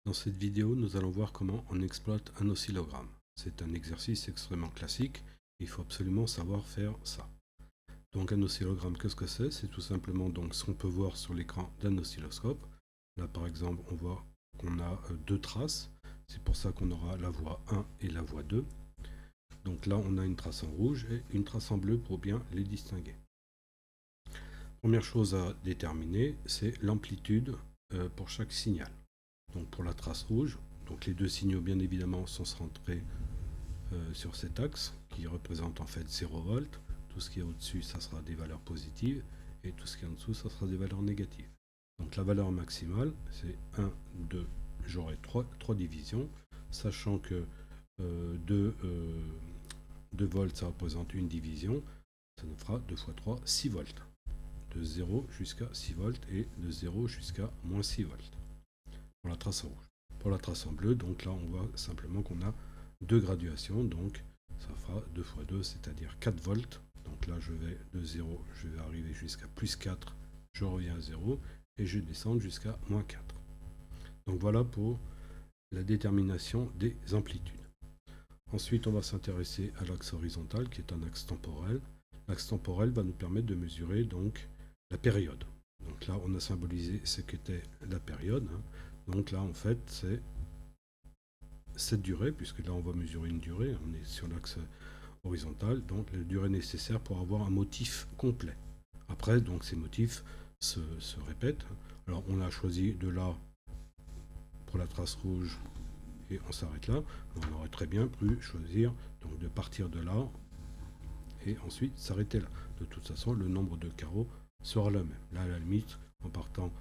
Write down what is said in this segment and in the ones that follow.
Dans cette vidéo, nous allons voir comment on exploite un oscillogramme. C'est un exercice extrêmement classique, il faut absolument savoir faire ça. Donc un oscillogramme, qu'est-ce que c'est? C'est tout simplement donc ce qu'on peut voir sur l'écran d'un oscilloscope. Là par exemple, on voit qu'on a deux traces, c'est pour ça qu'on aura la voie 1 et la voie 2. Donc là on a une trace en rouge et une trace en bleu pour bien les distinguer. Première chose à déterminer, c'est l'amplitude pour chaque signal. Donc pour la trace rouge, donc les deux signaux bien évidemment sont centrés sur cet axe qui représente en fait 0 volts. Tout ce qui est au-dessus, ça sera des valeurs positives et tout ce qui est en dessous, ça sera des valeurs négatives. Donc la valeur maximale, c'est 1, 2, j'aurai 3 divisions, sachant que 2 volts, ça représente une division, ça nous fera 2 fois 3, 6 volts. De 0 jusqu'à 6 volts et de 0 jusqu'à moins 6 volts pour la trace en rouge. Pour la trace en bleu, donc là on voit simplement qu'on a deux graduations, donc ça fera 2 fois 2, c'est-à-dire 4 volts. Donc là je vais de 0, je vais arriver jusqu'à plus 4, je reviens à 0 et je descends jusqu'à moins 4. Donc voilà pour la détermination des amplitudes. Ensuite on va s'intéresser à l'axe horizontal qui est un axe temporel. L'axe temporel va nous permettre de mesurer donc la période. Donc là on a symbolisé ce qu'était la période. Donc là en fait c'est cette durée, puisque là on va mesurer une durée, on est sur l'axe horizontal, donc la durée nécessaire pour avoir un motif complet. Après, donc ces motifs se répètent. Alors on a choisi de là pour la trace rouge et on s'arrête là. On aurait très bien pu choisir donc de partir de là et ensuite s'arrêter là. De toute façon, le nombre de carreaux sera le même. Là, à la limite, en partant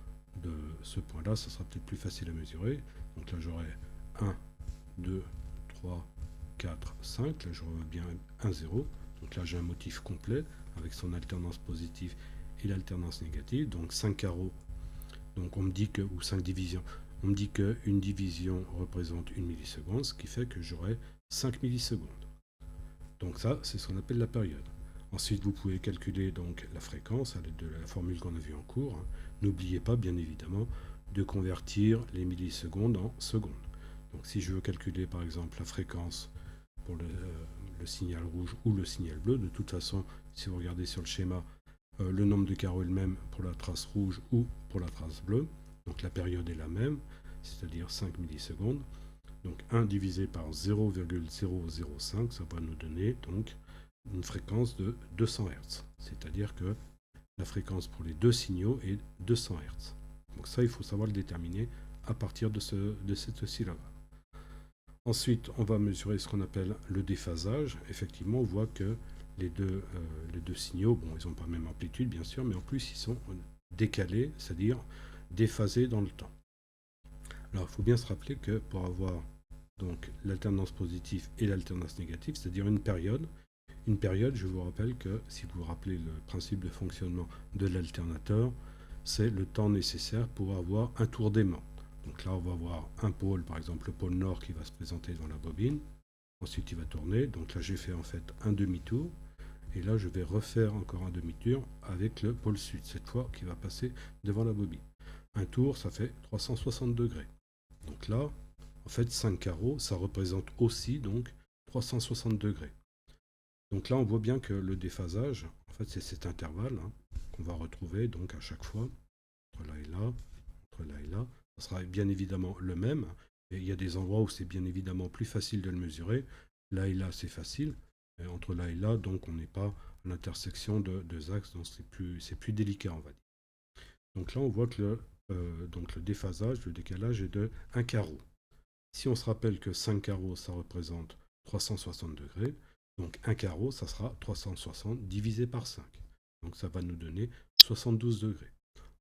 de ce point-là, ça sera peut-être plus facile à mesurer. Donc là, j'aurai 1, 2, 3, 4, 5. Là, je vois bien 1, 0. Donc là, j'ai un motif complet avec son alternance positive et l'alternance négative. Donc 5 carreaux. Donc on me dit que, ou 5 divisions. On me dit qu'une division représente 1 milliseconde, ce qui fait que j'aurai 5 millisecondes. Donc ça, c'est ce qu'on appelle la période. Ensuite, vous pouvez calculer donc la fréquence à l'aide de la formule qu'on a vue en cours. N'oubliez pas, bien évidemment, de convertir les millisecondes en secondes. Donc si je veux calculer par exemple la fréquence pour le signal rouge ou le signal bleu, de toute façon, si vous regardez sur le schéma, le nombre de carreaux est le même pour la trace rouge ou pour la trace bleue. Donc la période est la même, c'est-à-dire 5 millisecondes. Donc 1 divisé par 0,005, ça va nous donner donc une fréquence de 200 Hz. C'est-à-dire que la fréquence pour les deux signaux est 200 Hz. Donc ça, il faut savoir le déterminer à partir de cet oscillogramme. Ensuite, on va mesurer ce qu'on appelle le déphasage. Effectivement, on voit que les deux signaux, bon, ils n'ont pas la même amplitude, bien sûr, mais en plus, ils sont décalés, c'est-à-dire déphasés dans le temps. Alors, il faut bien se rappeler que pour avoir donc l'alternance positive et l'alternance négative, c'est-à-dire une période, je vous rappelle que, si vous vous rappelez le principe de fonctionnement de l'alternateur, c'est le temps nécessaire pour avoir un tour d'aimant. Donc là, on va avoir un pôle, par exemple le pôle nord qui va se présenter dans la bobine. Ensuite, il va tourner. Donc là, j'ai fait en fait un demi-tour. Et là, je vais refaire encore un demi-tour avec le pôle sud, cette fois qui va passer devant la bobine. Un tour, ça fait 360 degrés. Donc là, en fait, 5 carreaux, ça représente aussi donc 360 degrés. Donc là, on voit bien que le déphasage, en fait, c'est cet intervalle qu'on va retrouver donc à chaque fois, entre là et là, entre là et là. Ça sera bien évidemment le même. Et il y a des endroits où c'est bien évidemment plus facile de le mesurer. Là et là, c'est facile. Et entre là et là, donc on n'est pas à l'intersection de deux axes, donc c'est plus délicat, on va dire. Donc là, on voit que le déphasage, le décalage est de 1 carreau. Si on se rappelle que 5 carreaux, ça représente 360 degrés, donc un carreau, ça sera 360 divisé par 5. Donc ça va nous donner 72 degrés.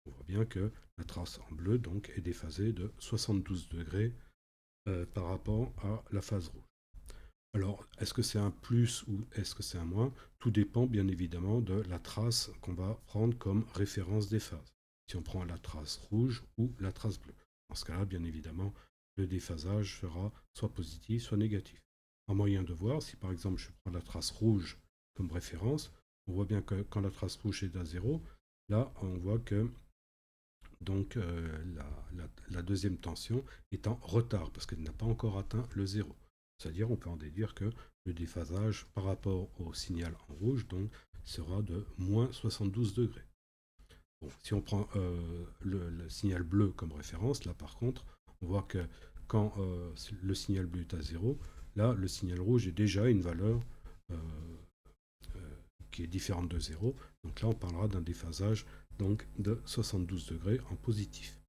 On voit bien que la trace en bleu donc, est déphasée de 72 degrés par rapport à la phase rouge. Alors, est-ce que c'est un plus ou est-ce que c'est un moins? Tout dépend bien évidemment de la trace qu'on va prendre comme référence des phases. Si on prend la trace rouge ou la trace bleue. Dans ce cas-là, bien évidemment, le déphasage sera soit positif, soit négatif. Un moyen de voir, si par exemple je prends la trace rouge comme référence, on voit bien que quand la trace rouge est à 0, là on voit que donc deuxième tension est en retard parce qu'elle n'a pas encore atteint le 0. C'est-à-dire on peut en déduire que le déphasage par rapport au signal en rouge donc, sera de moins 72 degrés. Bon, si on prend le signal bleu comme référence, là par contre, on voit que quand le signal bleu est à 0, là le signal rouge est déjà une valeur euh, qui est différente de 0. Donc là on parlera d'un déphasage donc, de 72 degrés en positif.